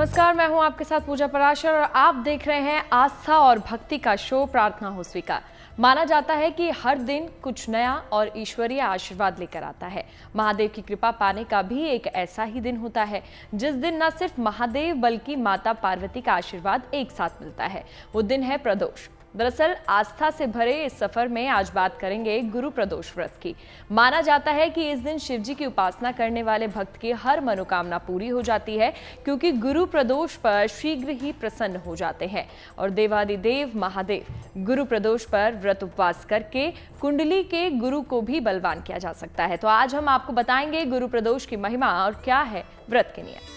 नमस्कार, मैं हूं आपके साथ पूजा पराशर और आप देख रहे हैं आस्था और भक्ति का शो प्रार्थना हो स्वीकार। माना जाता है कि हर दिन कुछ नया और ईश्वरीय आशीर्वाद लेकर आता है। महादेव की कृपा पाने का भी एक ऐसा ही दिन होता है जिस दिन न सिर्फ महादेव बल्कि माता पार्वती का आशीर्वाद एक साथ मिलता है। वो दिन है प्रदोष। दरअसल आस्था से भरे इस सफर में आज बात करेंगे गुरु प्रदोष व्रत की। माना जाता है कि इस दिन शिव जी की उपासना करने वाले भक्त की हर मनोकामना पूरी हो जाती है, क्योंकि गुरु प्रदोष पर शीघ्र ही प्रसन्न हो जाते हैं और देवादिदेव महादेव गुरु प्रदोष पर व्रत उपवास करके कुंडली के गुरु को भी बलवान किया जा सकता है। तो आज हम आपको बताएंगे गुरु प्रदोष की महिमा और क्या है व्रत के नियम।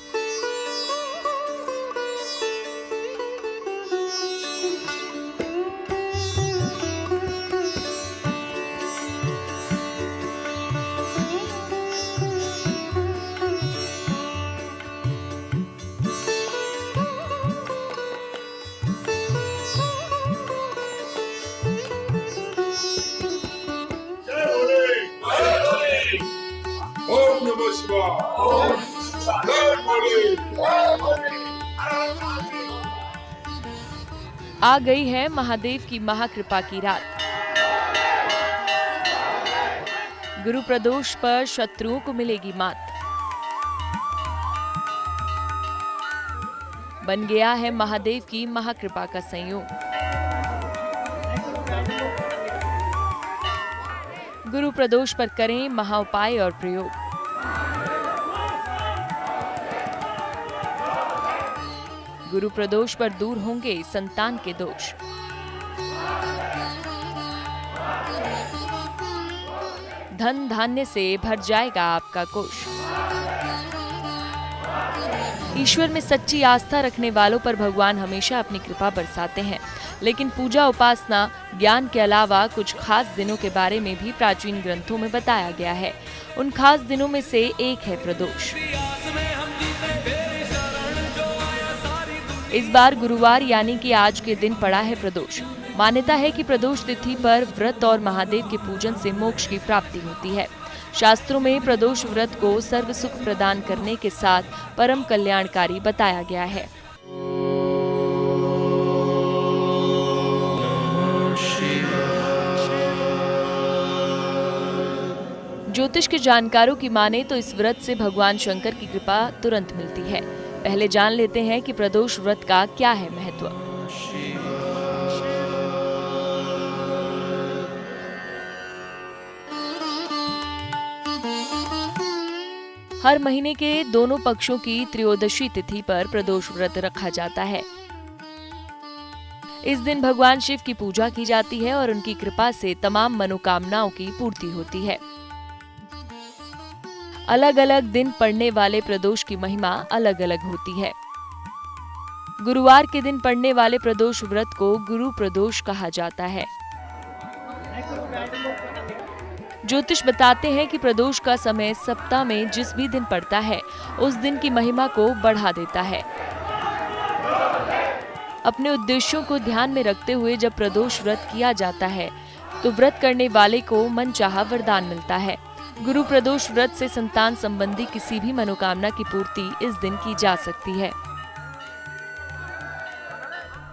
आ गई है महादेव की महाकृपा की रात। गुरु प्रदोष पर शत्रुओं को मिलेगी मात। बन गया है महादेव की महाकृपा का संयोग। गुरु प्रदोष पर करें महाउपाय और प्रयोग। गुरु प्रदोष पर दूर होंगे संतान के दोष। धन धान्य से भर जाएगा आपका कोष। ईश्वर में सच्ची आस्था रखने वालों पर भगवान हमेशा अपनी कृपा बरसाते हैं, लेकिन पूजा उपासना ज्ञान के अलावा कुछ खास दिनों के बारे में भी प्राचीन ग्रंथों में बताया गया है। उन खास दिनों में से एक है प्रदोष। इस बार गुरुवार यानी कि आज के दिन पड़ा है प्रदोष। मान्यता है कि प्रदोष तिथि पर व्रत और महादेव के पूजन से मोक्ष की प्राप्ति होती है। शास्त्रों में प्रदोष व्रत को सर्व सुख प्रदान करने के साथ परम कल्याणकारी बताया गया है। ज्योतिष के जानकारों की माने तो इस व्रत से भगवान शंकर की कृपा तुरंत मिलती है। पहले जान लेते हैं कि प्रदोष व्रत का क्या है महत्व। हर महीने के दोनों पक्षों की त्रयोदशी तिथि पर प्रदोष व्रत रखा जाता है। इस दिन भगवान शिव की पूजा की जाती है और उनकी कृपा से तमाम मनोकामनाओं की पूर्ति होती है। अलग अलग दिन पड़ने वाले प्रदोष की महिमा अलग अलग होती है। गुरुवार के दिन पड़ने वाले प्रदोष व्रत को गुरु प्रदोष कहा जाता है। ज्योतिष बताते हैं कि प्रदोष का समय सप्ताह में जिस भी दिन पड़ता है उस दिन की महिमा को बढ़ा देता है। अपने उद्देश्यों को ध्यान में रखते हुए जब प्रदोष व्रत किया जाता है तो व्रत करने वाले को मनचाहा वरदान मिलता है। गुरु प्रदोष व्रत से संतान संबंधी किसी भी मनोकामना की पूर्ति इस दिन की जा सकती है।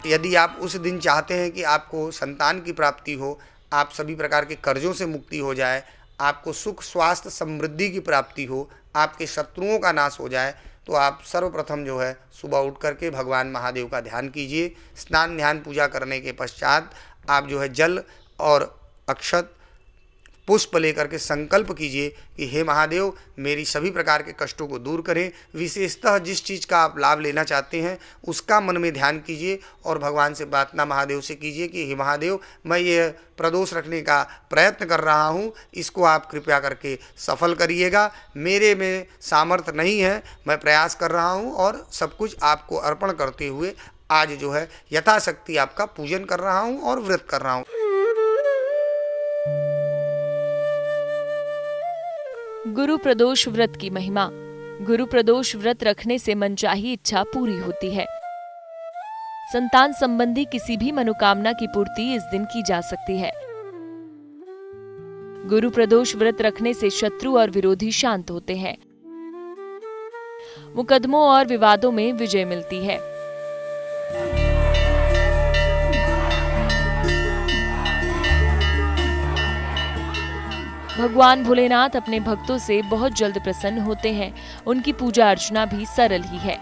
यदि आप उस दिन चाहते हैं कि आपको संतान की प्राप्ति हो, आप सभी प्रकार के कर्जों से मुक्ति हो जाए, आपको सुख स्वास्थ्य समृद्धि की प्राप्ति हो, आपके शत्रुओं का नाश हो जाए, तो आप सर्वप्रथम जो है सुबह उठ करके भगवान महादेव का ध्यान कीजिए। स्नान ध्यान पूजा करने के पश्चात आप जो है जल और अक्षत पुष्प लेकर के संकल्प कीजिए कि हे महादेव मेरी सभी प्रकार के कष्टों को दूर करें। विशेषतः जिस चीज़ का आप लाभ लेना चाहते हैं उसका मन में ध्यान कीजिए और भगवान से प्रार्थना महादेव से कीजिए कि हे महादेव मैं ये प्रदोष रखने का प्रयत्न कर रहा हूँ, इसको आप कृपया करके सफल करिएगा। मेरे में सामर्थ्य नहीं है, मैं प्रयास कर रहा हूँ और सब कुछ आपको अर्पण करते हुए आज जो है यथाशक्ति आपका पूजन कर रहा हूँ और व्रत कर रहा हूँ। गुरु प्रदोष व्रत की महिमा। गुरु प्रदोष व्रत रखने से मनचाही इच्छा पूरी होती है। संतान संबंधी किसी भी मनोकामना की पूर्ति इस दिन की जा सकती है। गुरु प्रदोष व्रत रखने से शत्रु और विरोधी शांत होते हैं। मुकदमों और विवादों में विजय मिलती है। भगवान भोलेनाथ अपने भक्तों से बहुत जल्द प्रसन्न होते हैं। उनकी पूजा अर्चना भी सरल ही है।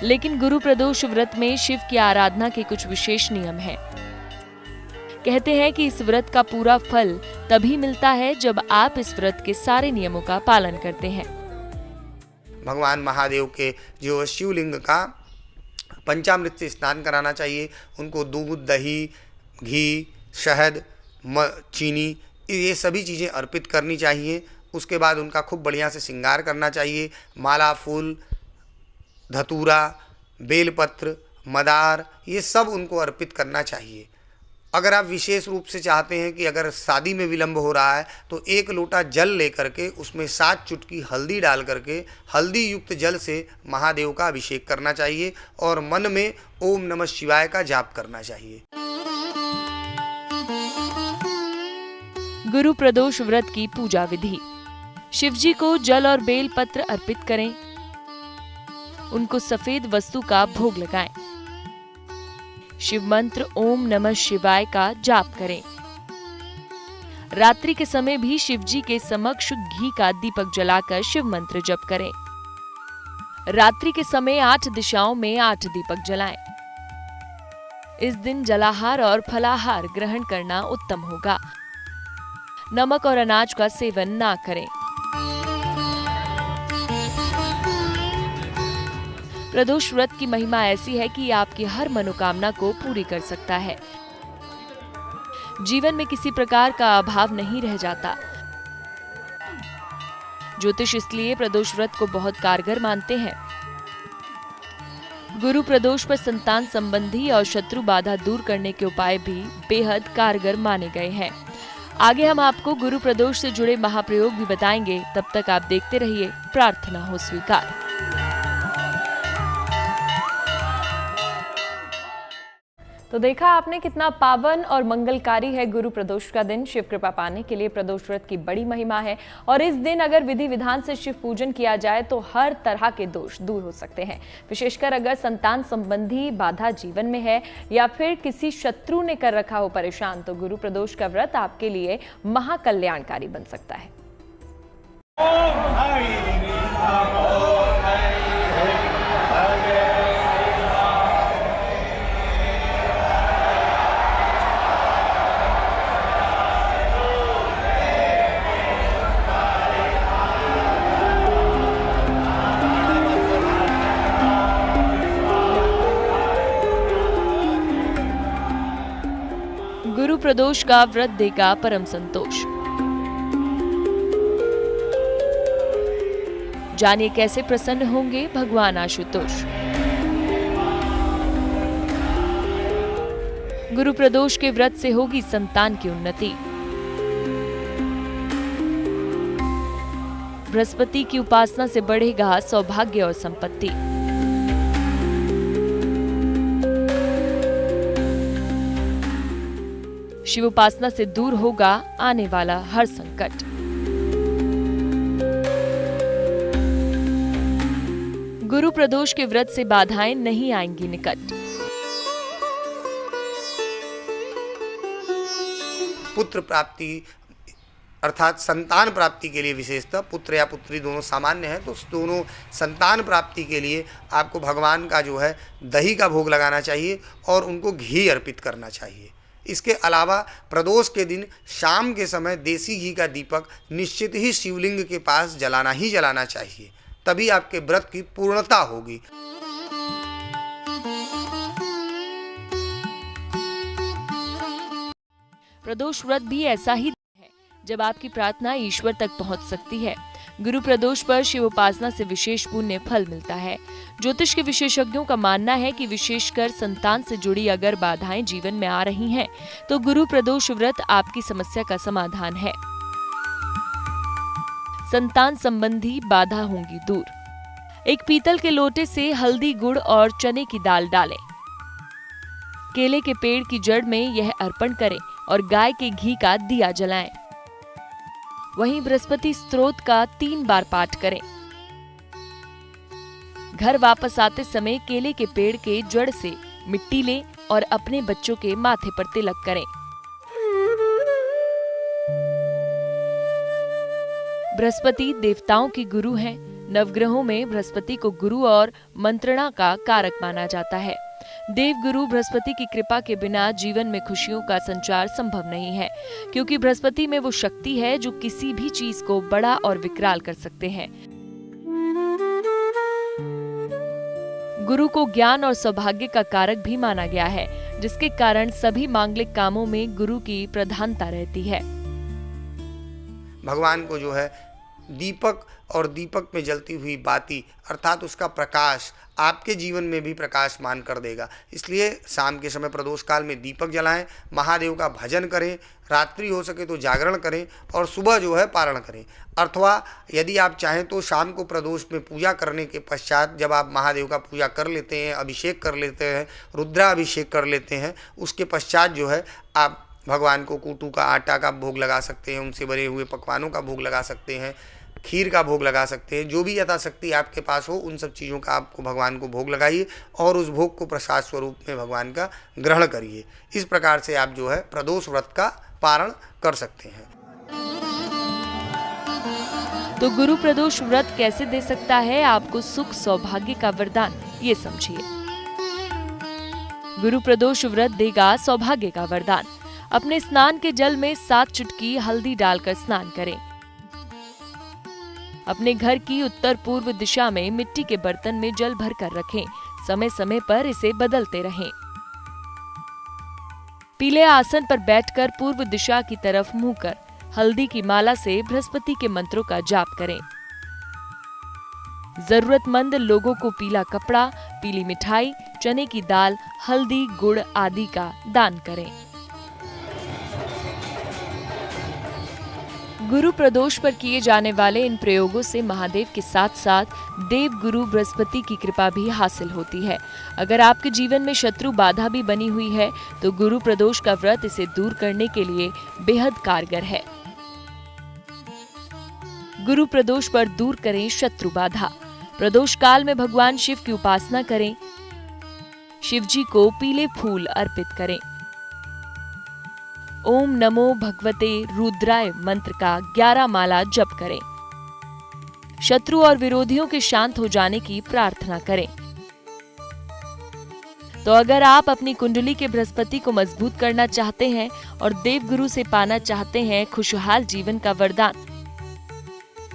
लेकिन गुरु प्रदोष व्रत में शिव की आराधना के कुछ विशेष नियम हैं। कहते हैं कि इस व्रत का पूरा फल तभी मिलता है जब आप इस व्रत के सारे नियमों का पालन करते हैं। भगवान महादेव के जो शिवलिंग का पंचामृत से स्नान कराना चाहिए। उनको दूध, दही, घी, शहद, चीनी, ये सभी चीज़ें अर्पित करनी चाहिए। उसके बाद उनका खूब बढ़िया से श्रृंगार करना चाहिए। माला, फूल, धतूरा, बेलपत्र, मदार, ये सब उनको अर्पित करना चाहिए। अगर आप विशेष रूप से चाहते हैं कि अगर शादी में विलंब हो रहा है तो 1 लोटा जल लेकर के उसमें 7 चुटकी हल्दी डाल करके हल्दी युक्त जल से महादेव का अभिषेक करना चाहिए और मन में ओम नमः शिवाय का जाप करना चाहिए। गुरु प्रदोष व्रत की पूजा विधि। शिवजी को जल और बेल पत्र अर्पित करें। उनको सफेद वस्तु का भोग लगाएं। शिव मंत्र ओम नमः शिवाय का जाप करें। रात्रि के समय भी शिवजी के समक्ष घी का दीपक जलाकर शिव मंत्र जप करें। रात्रि के समय 8 दिशाओं में 8 दीपक जलाएं। इस दिन जलाहार और फलाहार ग्रहण करना उत्तम होगा। नमक और अनाज का सेवन ना करें। प्रदोष व्रत की महिमा ऐसी है कि ये आपकी हर मनोकामना को पूरी कर सकता है। जीवन में किसी प्रकार का अभाव नहीं रह जाता। ज्योतिष इसलिए प्रदोष व्रत को बहुत कारगर मानते हैं। गुरु प्रदोष पर संतान संबंधी और शत्रु बाधा दूर करने के उपाय भी बेहद कारगर माने गए हैं। आगे हम आपको गुरु प्रदोष से जुड़े महाप्रयोग भी बताएंगे। तब तक आप देखते रहिए प्रार्थना हो स्वीकार। तो देखा आपने कितना पावन और मंगलकारी है गुरु प्रदोष का दिन। शिव कृपा पाने के लिए प्रदोष व्रत की बड़ी महिमा है और इस दिन अगर विधि विधान से शिव पूजन किया जाए तो हर तरह के दोष दूर हो सकते हैं। विशेषकर अगर संतान संबंधी बाधा जीवन में है या फिर किसी शत्रु ने कर रखा हो परेशान, तो गुरु प्रदोष का व्रत आपके लिए महाकल्याणकारी बन सकता है। गुरु प्रदोष का व्रत देगा परम संतोष। जानिए कैसे प्रसन्न होंगे भगवान आशुतोष। गुरु प्रदोष के व्रत से होगी संतान की उन्नति। बृहस्पति की उपासना से बढ़ेगा सौभाग्य और संपत्ति। शिव उपासना से दूर होगा आने वाला हर संकट। गुरु प्रदोष के व्रत से बाधाएं नहीं आएंगी निकट। पुत्र प्राप्ति अर्थात संतान प्राप्ति के लिए विशेषतः पुत्र या पुत्री दोनों सामान्य हैं, तो दोनों संतान प्राप्ति के लिए आपको भगवान का जो है दही का भोग लगाना चाहिए और उनको घी अर्पित करना चाहिए। इसके अलावा प्रदोष के दिन शाम के समय देसी घी का दीपक निश्चित ही शिवलिंग के पास जलाना ही जलाना चाहिए, तभी आपके व्रत की पूर्णता होगी। प्रदोष व्रत भी ऐसा ही है जब आपकी प्रार्थना ईश्वर तक पहुंच सकती है। गुरु प्रदोष पर शिव उपासना से विशेष पुण्य फल मिलता है। ज्योतिष के विशेषज्ञों का मानना है कि विशेषकर संतान से जुड़ी अगर बाधाएं जीवन में आ रही हैं, तो गुरु प्रदोष व्रत आपकी समस्या का समाधान है। संतान संबंधी बाधा होंगी दूर। एक पीतल के लोटे से हल्दी, गुड़ और चने की दाल डालें। केले के पेड़ की जड़ में यह अर्पण करें और गाय के घी का दिया जलाएं। वहीं बृहस्पति स्तोत्र का 3 बार पाठ करें। घर वापस आते समय केले के पेड़ के जड़ से मिट्टी लें और अपने बच्चों के माथे पर तिलक करें। बृहस्पति देवताओं की गुरु हैं। नवग्रहों में बृहस्पति को गुरु और मंत्रणा का कारक माना जाता है। देव गुरु बृहस्पति की कृपा के बिना जीवन में खुशियों का संचार संभव नहीं है, क्योंकि बृहस्पति में वो शक्ति है जो किसी भी चीज को बड़ा और विकराल कर सकते हैं। गुरु को ज्ञान और सौभाग्य का कारक भी माना गया है, जिसके कारण सभी मांगलिक कामों में गुरु की प्रधानता रहती है। भगवान को जो है दीपक और दीपक में जलती हुई बाती अर्थात उसका प्रकाश आपके जीवन में भी प्रकाशमान कर देगा। इसलिए शाम के समय प्रदोष काल में दीपक जलाएं, महादेव का भजन करें, रात्रि हो सके तो जागरण करें और सुबह जो है पारण करें। अथवा यदि आप चाहें तो शाम को प्रदोष में पूजा करने के पश्चात जब आप महादेव का पूजा कर लेते हैं, अभिषेक कर लेते हैं, रुद्राभिषेक कर लेते हैं, उसके पश्चात जो है आप भगवान को कूटू का आटा का भोग लगा सकते हैं, उनसे बने हुए पकवानों का भोग लगा सकते हैं, खीर का भोग लगा सकते हैं। जो भी यथाशक्ति आपके पास हो उन सब चीज़ों का आपको भगवान को भोग लगाइए और उस भोग को प्रसाद स्वरूप में भगवान का ग्रहण करिए। इस प्रकार से आप जो है प्रदोष व्रत का पारण कर सकते हैं। तो गुरु प्रदोष व्रत कैसे दे सकता है आपको सुख सौभाग्य का वरदान, ये समझिए। गुरु प्रदोष व्रत देगा सौभाग्य का वरदान। अपने स्नान के जल में 7 चुटकी हल्दी डालकर स्नान करें। अपने घर की उत्तर पूर्व दिशा में मिट्टी के बर्तन में जल भरकर रखें। समय समय पर इसे बदलते रहें। पीले आसन पर बैठकर पूर्व दिशा की तरफ मुंह कर हल्दी की माला से बृहस्पति के मंत्रों का जाप करें। जरूरतमंद लोगों को पीला कपड़ा, पीली मिठाई, चने की दाल, हल्दी, गुड़ आदि का दान करें। गुरु प्रदोष पर किए जाने वाले इन प्रयोगों से महादेव के साथ साथ देव गुरु बृहस्पति की कृपा भी हासिल होती है। अगर आपके जीवन में शत्रु बाधा भी बनी हुई है तो गुरु प्रदोष का व्रत इसे दूर करने के लिए बेहद कारगर है। गुरु प्रदोष पर दूर करें शत्रु बाधा। प्रदोष काल में भगवान शिव की उपासना करें। शिव जी को पीले फूल अर्पित करें। ओम नमो भगवते रुद्राय मंत्र का 11 माला जप करें। शत्रु और विरोधियों के शांत हो जाने की प्रार्थना करें। तो अगर आप अपनी कुंडली के बृहस्पति को मजबूत करना चाहते हैं और देव गुरु से पाना चाहते हैं खुशहाल जीवन का वरदान,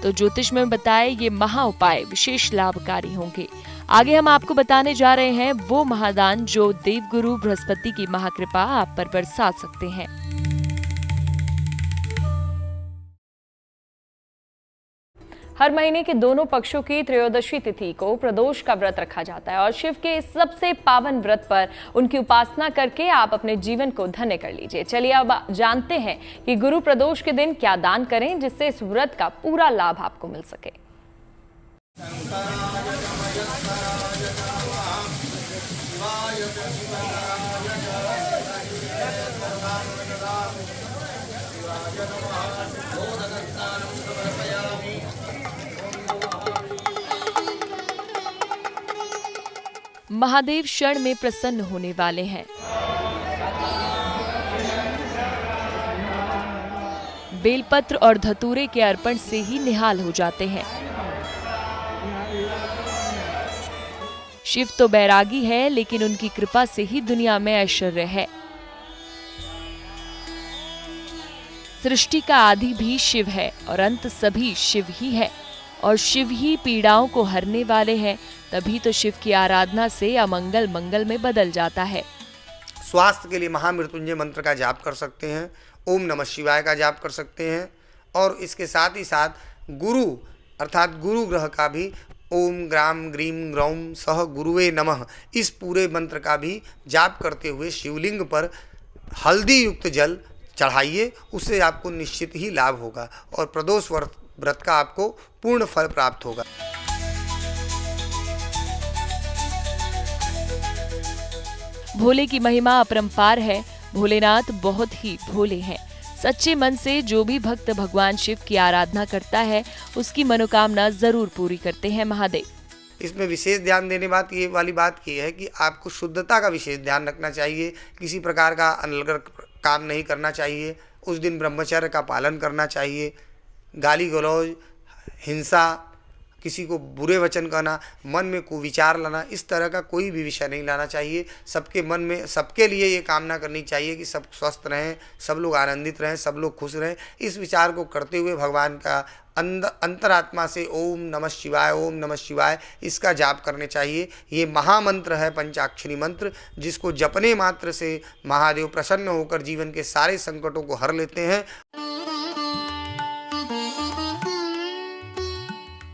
तो ज्योतिष में बताए ये महा उपाय विशेष लाभकारी होंगे। आगे हम आपको बताने जा रहे हैं वो महादान जो देव गुरु बृहस्पति की महाकृपा आप पर बरसा सकते हैं। हर महीने के दोनों पक्षों की त्रयोदशी तिथि को प्रदोष का व्रत रखा जाता है और शिव के इस सबसे पावन व्रत पर उनकी उपासना करके आप अपने जीवन को धन्य कर लीजिए। चलिए अब जानते हैं कि गुरु प्रदोष के दिन क्या दान करें जिससे इस व्रत का पूरा लाभ आपको मिल सके। महादेव क्षण में प्रसन्न होने वाले हैं। बेलपत्र और धतूरे के अर्पण से ही निहाल हो जाते हैं। शिव तो बैरागी है, लेकिन उनकी कृपा से ही दुनिया में ऐश्वर्य है। सृष्टि का आदि भी शिव है और अंत सभी शिव ही है और शिव ही पीड़ाओं को हरने वाले हैं। तभी तो शिव की आराधना से अमंगल मंगल में बदल जाता है। स्वास्थ्य के लिए महामृत्युंजय मंत्र का जाप कर सकते हैं, ओम नमः शिवाय का जाप कर सकते हैं और इसके साथ ही साथ गुरु अर्थात गुरु ग्रह का भी ओम ग्राम ग्रीम ग्रौम सह गुरुवे नमः इस पूरे मंत्र का भी जाप करते हुए शिवलिंग पर हल्दी युक्त जल चढ़ाइए। उससे आपको निश्चित ही लाभ होगा और प्रदोष व्रत का आपको पूर्ण फल प्राप्त होगा। भोले की महिमा अपरंपार है। भोलेनाथ बहुत ही भोले हैं। सच्चे मन से जो भी भक्त भगवान शिव की आराधना करता है उसकी मनोकामना जरूर पूरी करते हैं महादेव। इसमें विशेष ध्यान देने बात ये है कि आपको शुद्धता का विशेष ध्यान रखना चाहिए। किसी प्रकार का अनर्गल काम नहीं करना चाहिए। उस दिन ब्रह्मचर्य का पालन करना चाहिए। गाली गलौज, हिंसा, किसी को बुरे वचन कहना, मन में कुविचार लाना, इस तरह का कोई भी विषय नहीं लाना चाहिए। सबके मन में, सबके लिए ये कामना करनी चाहिए कि सब स्वस्थ रहें, सब लोग आनंदित रहें, सब लोग खुश रहें। इस विचार को करते हुए भगवान का अंतरात्मा से ओम नमः शिवाय, ओम नमः शिवाय इसका जाप करने चाहिए। ये महामंत्र है, पंचाक्षरी मंत्र, जिसको जपने मात्र से महादेव प्रसन्न होकर जीवन के सारे संकटों को हर लेते हैं।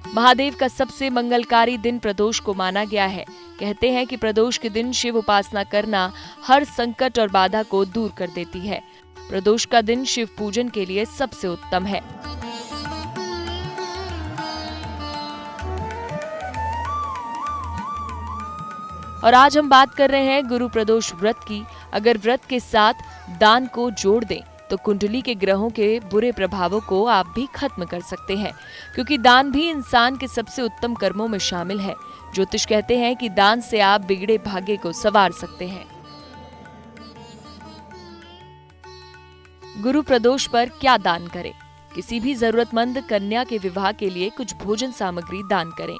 महादेव का सबसे मंगलकारी दिन प्रदोष को माना गया है। कहते हैं कि प्रदोष के दिन शिव उपासना करना हर संकट और बाधा को दूर कर देती है। प्रदोष का दिन शिव पूजन के लिए सबसे उत्तम है। और आज हम बात कर रहे हैं गुरु प्रदोष व्रत की। अगर व्रत के साथ दान को जोड़ दें तो कुंडली के ग्रहों के बुरे प्रभावों को आप भी खत्म कर सकते हैं, क्योंकि दान भी इंसान के सबसे उत्तम कर्मों में शामिल है। ज्योतिष कहते हैं कि दान से आप बिगड़े भाग्य को संवार सकते हैं। गुरु प्रदोष पर क्या दान करें? किसी भी जरूरतमंद कन्या के विवाह के लिए कुछ भोजन सामग्री दान करें।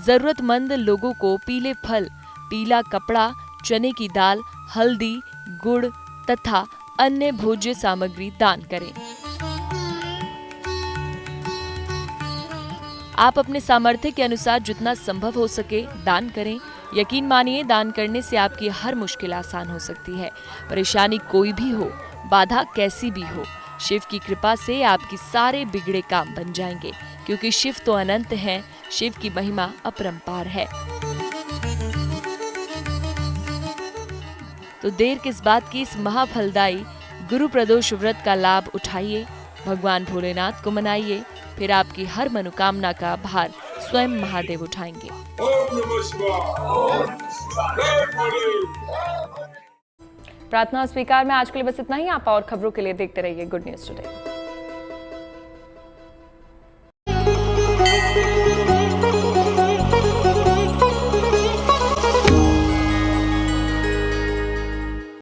जरूरतमंद लोगों को पीले फल, पीला कपड़ा, चने की दाल, हल्दी, गुड़ तथा अन्य भोज्य सामग्री दान करें। आप अपने सामर्थ्य के अनुसार जितना संभव हो सके दान करें। यकीन मानिए, दान करने से आपकी हर मुश्किल आसान हो सकती है। परेशानी कोई भी हो, बाधा कैसी भी हो, शिव की कृपा से आपके सारे बिगड़े काम बन जाएंगे, क्योंकि शिव तो अनंत हैं। शिव की महिमा अपरंपार है। तो देर किस बात की, इस महाफलदायी गुरु प्रदोष व्रत का लाभ उठाइए। भगवान भोलेनाथ को मनाइए, फिर आपकी हर मनोकामना का भार स्वयं महादेव उठाएंगे। प्रार्थना स्वीकार में आज के लिए बस इतना ही। आप और खबरों के लिए देखते रहिए गुड न्यूज टुडे।